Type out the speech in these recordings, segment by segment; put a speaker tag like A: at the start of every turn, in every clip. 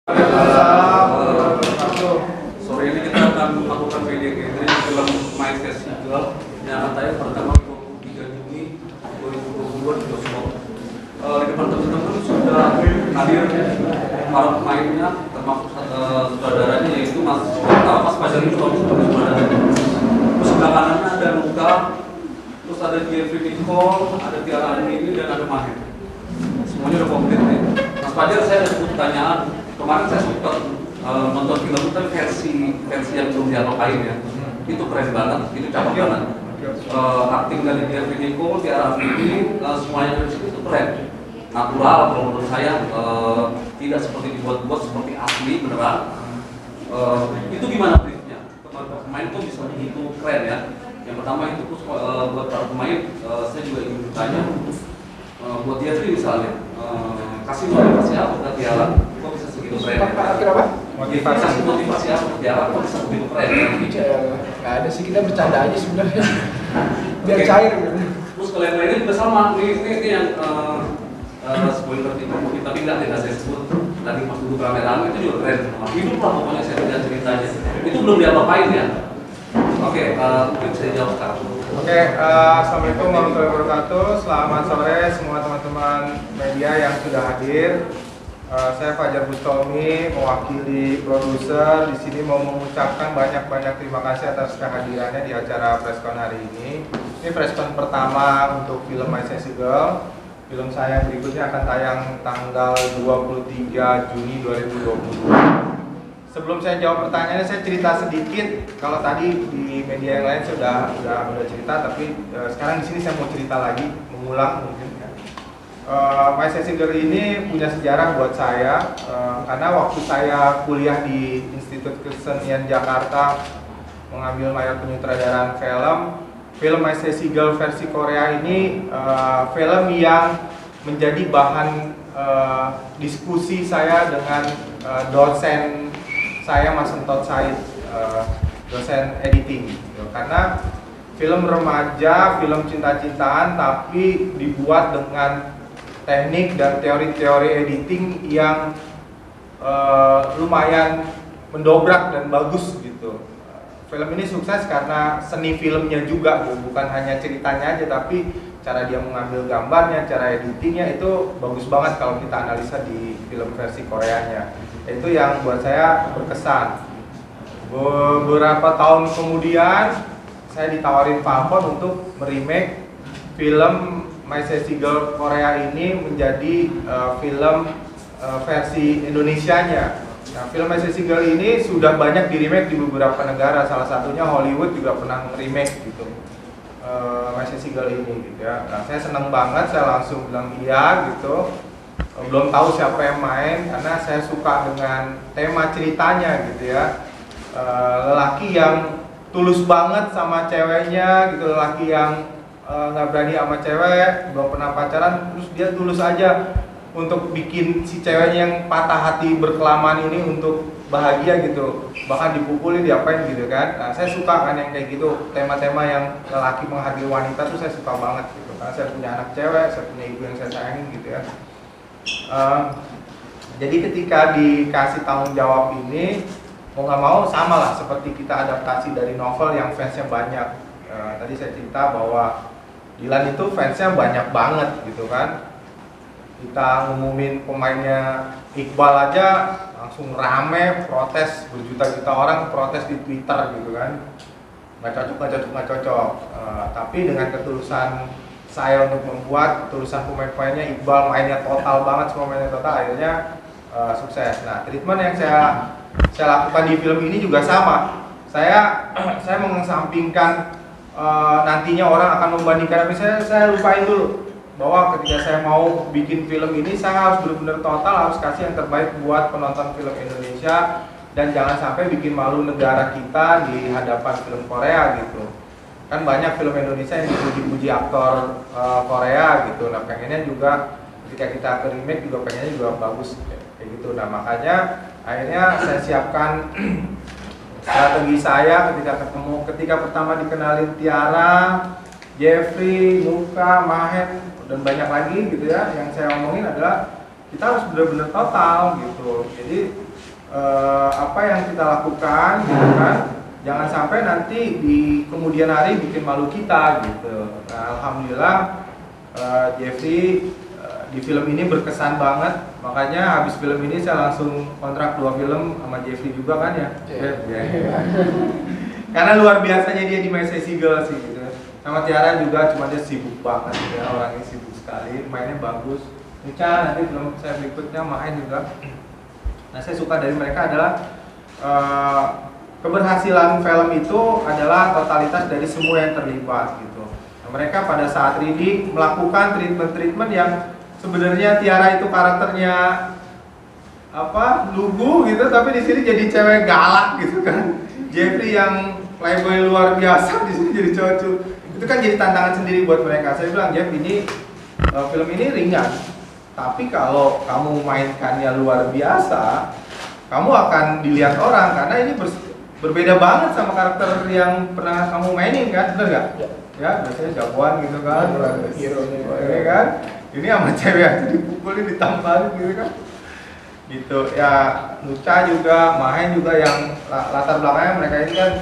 A: Sore ini kita akan melakukan video gathering film My Fantasy Girl yang akan tayang pertama 23 Juni 2022 di bioskop. Di depan teman-teman sudah hadir para pemainnya, termasuk saudaranya yaitu Mas Fajar Bustomi sebagai saudaranya. Terus sebelah kanannya ada Luka, terus ada Jeffrey Nicole, ada Tiara Andini dan ada Mahir. Semuanya udah komplit nih. Mas Fajar, saya ada sebut pertanyaan. Kemarin saya sempat nonton film itu versi yang belum diapain ya. Itu keren banget, itu cakep banget. Akting dari Jeffrey Nicole, Tiara Andini, semuanya dari situ itu keren. Natural kalau menurut saya, tidak seperti dibuat-buat, seperti asli beneran. Itu gimana briefnya? Pemain kok bisa begitu keren ya? Yang pertama itu terus buat para pemain, saya juga ingin bertanya buat Jeffrey misalnya, kasih motivasi apa ke Tiara? Kok bisa segitu keren?
B: Kenapa?
A: Motivasi apa ke Tiara? Kok bisa begitu keren?
B: Nggak ada sih, kita bercanda aja sebenarnya. Biar cair gitu.
A: Terus kalian lainnya juga sama. Ini yang spoiler di movie, tapi nggak saya sebut. Tadi pas dulu rame-rame itu juga keren. Hidup lah pokoknya saya lihat ceritanya. Itu belum diapa-apain ya? Oke, mungkin saya jawab sekarang.
C: Oke, assalamualaikum warahmatullahi wabarakatuh. Selamat sore semua teman-teman media yang sudah hadir. Saya Fajar Bustomi, mewakili produser. Di sini mau mengucapkan banyak-banyak terima kasih atas kehadirannya di acara preskon hari ini. Ini preskon pertama untuk film My Fantasy Girl. Film saya berikutnya akan tayang tanggal 23 Juni 2022. Sebelum saya jawab pertanyaannya, saya cerita sedikit. Kalau tadi di media yang lain saya udah cerita, tapi sekarang di sini saya mau cerita lagi, mengulang mungkin. My Fantasy Girl ini punya sejarah buat saya, karena waktu saya kuliah di Institut Kesenian Jakarta mengambil mayor penyutradaraan film My Fantasy Girl versi Korea ini film yang menjadi bahan diskusi saya dengan dosen saya, Mas Entot Said, dosen editing gitu. Karena film remaja, film cinta-cintaan, tapi dibuat dengan teknik dan teori-teori editing yang lumayan mendobrak dan bagus gitu. Film ini sukses karena seni filmnya juga, bukan hanya ceritanya aja, tapi cara dia mengambil gambarnya, cara editingnya itu bagus banget kalau kita analisa di film versi Koreanya. Itu yang buat saya berkesan. Beberapa tahun kemudian saya ditawarin Falcon untuk meremake film My Fantasy Girl Korea ini menjadi film versi Indonesianya. Nah, film My Fantasy Girl ini sudah banyak di remake di beberapa negara, salah satunya Hollywood juga pernah remake gitu. My Fantasy Girl ini gitu ya. Nah, saya senang banget, saya langsung bilang iya gitu. Belum tahu siapa yang main karena saya suka dengan tema ceritanya gitu ya. Lelaki yang tulus banget sama ceweknya gitu, lelaki yang nggak berani sama cewek, belum pernah pacaran, terus dia tulus aja untuk bikin si ceweknya yang patah hati berkelamaan ini untuk bahagia gitu, bahkan dipukulin, diapain gitu kan. Nah, saya suka kan yang kayak gitu, tema-tema yang lelaki menghargai wanita tuh saya suka banget gitu, karena saya punya anak cewek, saya punya ibu yang saya sayangin gitu ya. Jadi ketika dikasih tanggung jawab ini, mau nggak mau sama lah seperti kita adaptasi dari novel yang fansnya banyak. Tadi saya cerita bahwa Dilan itu fansnya banyak banget gitu kan. Kita ngumumin pemainnya Iqbal aja langsung rame, protes, berjuta-juta orang protes di Twitter gitu kan. Nggak cocok. Tapi dengan ketulusan saya untuk membuat, ketulusan pemain-pemainnya, Iqbal mainnya total banget, semua mainnya total, akhirnya sukses. Nah, treatment yang saya lakukan di film ini juga sama. Saya mengesampingkan nantinya orang akan membandingkan, tapi saya lupain dulu bahwa ketika saya mau bikin film ini, saya harus benar-benar total, harus kasih yang terbaik buat penonton film Indonesia, dan jangan sampai bikin malu negara kita di hadapan film Korea gitu. Kan banyak film Indonesia yang dipuji-puji aktor Korea gitu. Nah, pengennya juga ketika kita ke remake juga pengennya juga bagus kayak gitu. Nah, makanya akhirnya saya siapkan strategi saya ketika pertama dikenalin Tiara, Jeffrey, Luka, Mahen, dan banyak lagi gitu ya. Yang saya omongin adalah kita harus benar-benar total gitu. Jadi apa yang kita lakukan gitu kan, jangan sampai nanti di kemudian hari bikin malu kita gitu. Nah, alhamdulillah Jeffrey di film ini berkesan banget, makanya habis film ini saya langsung kontrak 2 film sama Jeffrey juga kan ya. Karena luar biasanya dia di My Sassy Girl sih gitu. Sama Tiara juga, cuma dia sibuk banget ya, orangnya sibuk sekali, mainnya bagus. Nica nanti film saya berikutnya main juga. Nah, saya suka dari mereka adalah keberhasilan film itu adalah totalitas dari semua yang terlibat gitu. Nah, mereka pada saat reading melakukan treatment yang sebenarnya Tiara itu karakternya lugu gitu, tapi di sini jadi cewek galak gitu kan. Jeffrey yang playboy luar biasa di sini jadi cowok. Itu kan jadi tantangan sendiri buat mereka. Saya bilang, Jeff, ini film ini ringan, tapi kalau kamu mainkannya luar biasa, kamu akan dilihat orang karena ini berbeda banget sama karakter yang pernah kamu mainin kan, bener nggak? Ya, biasanya jagoan gitu kan, hero-nya kan. Ini sama cewek aja dipukulin, ditamparin gitu kan. Gitu ya. Nucha juga, Mahen juga yang latar belakangnya mereka ini kan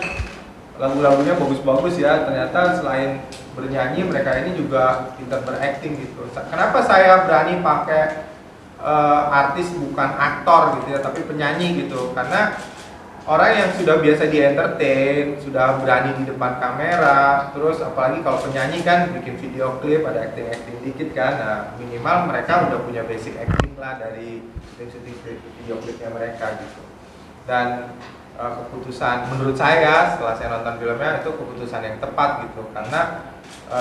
C: lagu-lagunya bagus-bagus ya. Ternyata selain bernyanyi, mereka ini juga pintar berakting gitu. Kenapa saya berani pakai artis bukan aktor gitu ya, tapi penyanyi gitu? Karena orang yang sudah biasa di entertain, sudah berani di depan kamera, terus apalagi kalau penyanyi kan bikin video klip, ada acting dikit kan. Nah, minimal mereka udah punya basic acting lah dari syuting video klipnya mereka gitu. Dan keputusan menurut saya setelah saya nonton filmnya itu keputusan yang tepat gitu, karena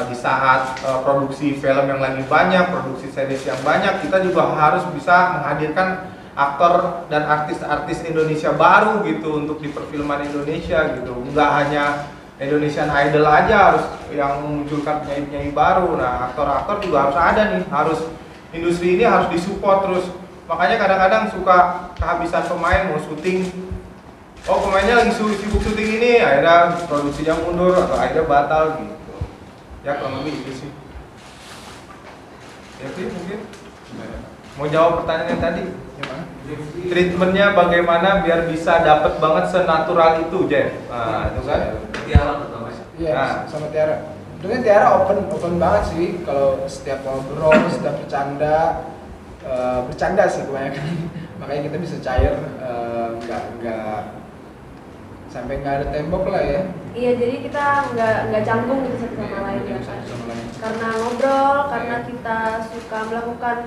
C: di saat produksi film yang lagi banyak, produksi series yang banyak, kita juga harus bisa menghadirkan aktor dan artis-artis Indonesia baru gitu untuk di perfilman Indonesia gitu. Nggak hanya Indonesian Idol aja harus yang memunculkan penyanyi-penyanyi baru. Nah, aktor-aktor juga harus ada nih, harus industri ini harus disupport terus. Makanya kadang-kadang suka kehabisan pemain mau syuting, oh pemainnya lagi sibuk syuting ini, akhirnya produksinya mundur atau akhirnya batal gitu. Ya kurang lebih itu sih. Ya sih mungkin. Mau jawab pertanyaan yang tadi? Gimana? Treatmentnya bagaimana biar bisa dapet banget senatural itu, Jeff? Nah, itu kan?
A: Tiara terutama.
B: Iya, sama Tiara. Sebenarnya Tiara open banget sih kalau setiap ngobrol, setiap bercanda sih kebanyakan. Makanya kita bisa cair, nggak sampai nggak ada tembok lah ya.
D: Iya, jadi kita nggak canggung gitu satu sama lain ya kan. Karena ngobrol, karena kita suka melakukan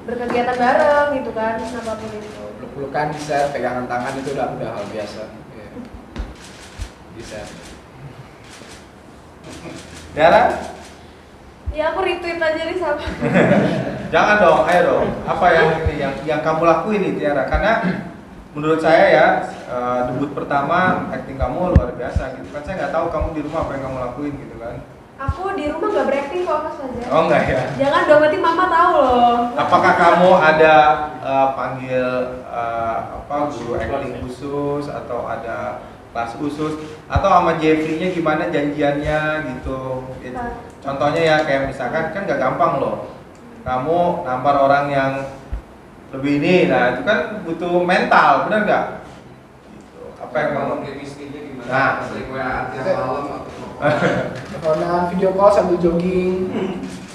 D: berkegiatan bareng gitu kan, apapun itu.
B: Peluk-pelukan di set, pegangan tangan itu udah hal biasa. Ya. Di set.
C: Tiara?
D: Ya aku retweet aja nih sama.
C: Jangan dong, ayo dong. Apa yang kamu lakuin nih Tiara? Karena menurut saya ya debut pertama acting kamu luar biasa gitu kan. Saya nggak tahu kamu di rumah apa yang kamu lakuin gitu kan.
D: Aku di rumah nggak berakting kok Mas Fajar.
C: Oh enggak ya?
D: Jangan dong, nanti mama tahu loh.
C: Apakah kamu ada panggil guru acting khusus atau ada kelas khusus atau sama Jeffrey-nya gimana janjiannya gitu? Contohnya ya kayak misalkan kan nggak gampang loh. Kamu nampar orang yang lebih ini, nah itu kan butuh mental, benar nggak? Gitu. Apa yang kamu?
A: Chemistry-nya gimana?
C: Nah.
A: Sering WA tiap malam atau
B: Teleponan, video call sambil jogging.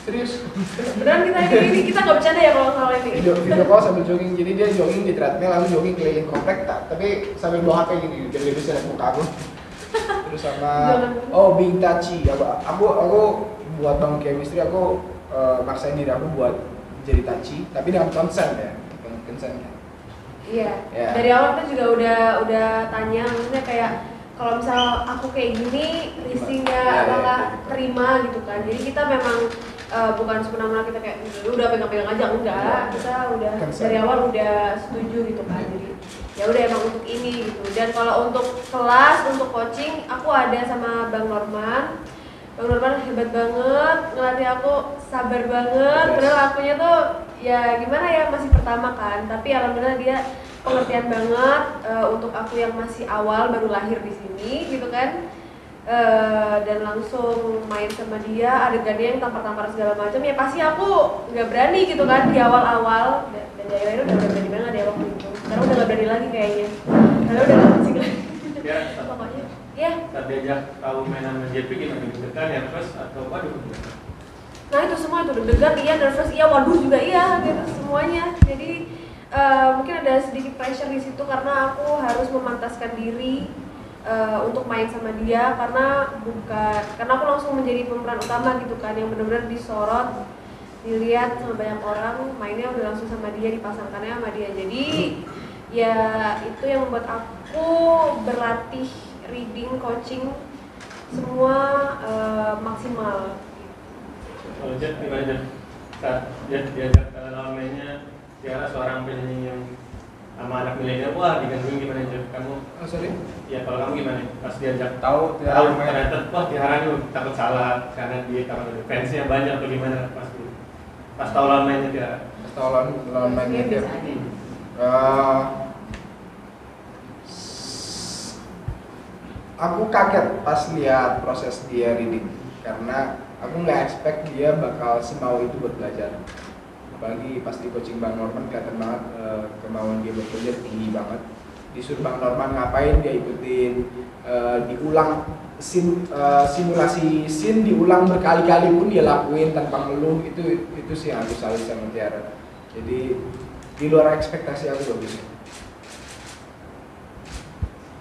B: Serius.
D: Beneran kita nggak bercanda ya kalau soal ini.
B: Video call sambil jogging. Jadi dia jogging di treadmill lalu jogging keliling komplek tapi sambil bawa HP gini biar dia bisa lihat muka aku. Terus sama being touchy. Aku buat bangun chemistry, aku maksain diri aku buat jadi touchy tapi dengan consent ya. Dengan consent.
D: Iya.
B: Yeah.
D: Dari awal kita juga udah tanya, maksudnya kayak kalau misal aku kayak gini, Rizky nggak terima gitu kan. Jadi kita memang bukan semena-mena kita kayak udah pegang-pegang aja, enggak. Kita udah dari awal udah setuju gitu kan. Jadi ya udah emang untuk ini gitu. Dan kalau untuk kelas, untuk coaching, aku ada sama Bang Norman. Bang Norman hebat banget, ngelatih aku sabar banget. Padahal akunya tuh ya gimana ya, masih pertama kan. Tapi alhamdulillah dia pengertian banget untuk aku yang masih awal baru lahir di sini gitu kan. Dan langsung main sama dia, adegannya yang tampar-tampar segala macam ya pasti aku nggak berani gitu kan di awal-awal, dan akhirnya udah berani banget ya waktu itu. Sekarang udah nggak berani lagi. lagi kayaknya. Karena udah gak asik lagi.
E: Ya,
D: Pokoknya, ya.
E: saat diajak tahu mainan sama JP gimana? Deg-degan, nervous atau waduh?
D: Nah itu semua itu deg-degan, iya, nervous, iya, waduh juga iya, gitu semuanya. Jadi mungkin ada sedikit pressure di situ karena aku harus memantaskan diri untuk main sama dia karena aku langsung menjadi pemeran utama gitu kan, yang benar-benar disorot, dilihat sama banyak orang, mainnya udah langsung sama dia, dipasangkannya sama dia. Jadi ya itu yang membuat aku berlatih reading, coaching semua maksimal.
E: Kalau Jet gimana Jet? Saat Jet diajak lawan mainnya, Tiara seorang penyanyi yang sama anak milenial, wah digantungin gimana Jet? Kamu?
B: Oh, sorry.
E: Ya kalau kamu gimana? Pas diajak
C: Tahu Tiara main.
E: ternyata, wah Tiara nih takut salah karena dia takut ada fansnya banyak atau gimana pas tahu lawan mainnya Tiara?
B: Pas tahu lawan mainnya dia.
D: Biasa aja.
B: Aku kaget pas lihat proses dia reading karena aku nggak expect dia bakal semau itu buat belajar. Apalagi pas di coaching Bang Norman kelihatan banget kemauan dia buat belajar tinggi banget. Disuruh Bang Norman ngapain dia ikutin, diulang simulasi scene diulang berkali-kali pun dia lakuin tanpa ngeluh. Itu sih yang aku salut sama Tiara. Jadi di luar ekspektasi aku bagus.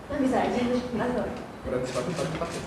D: Nah bisa aja, langsung.
B: Berarti sepatu.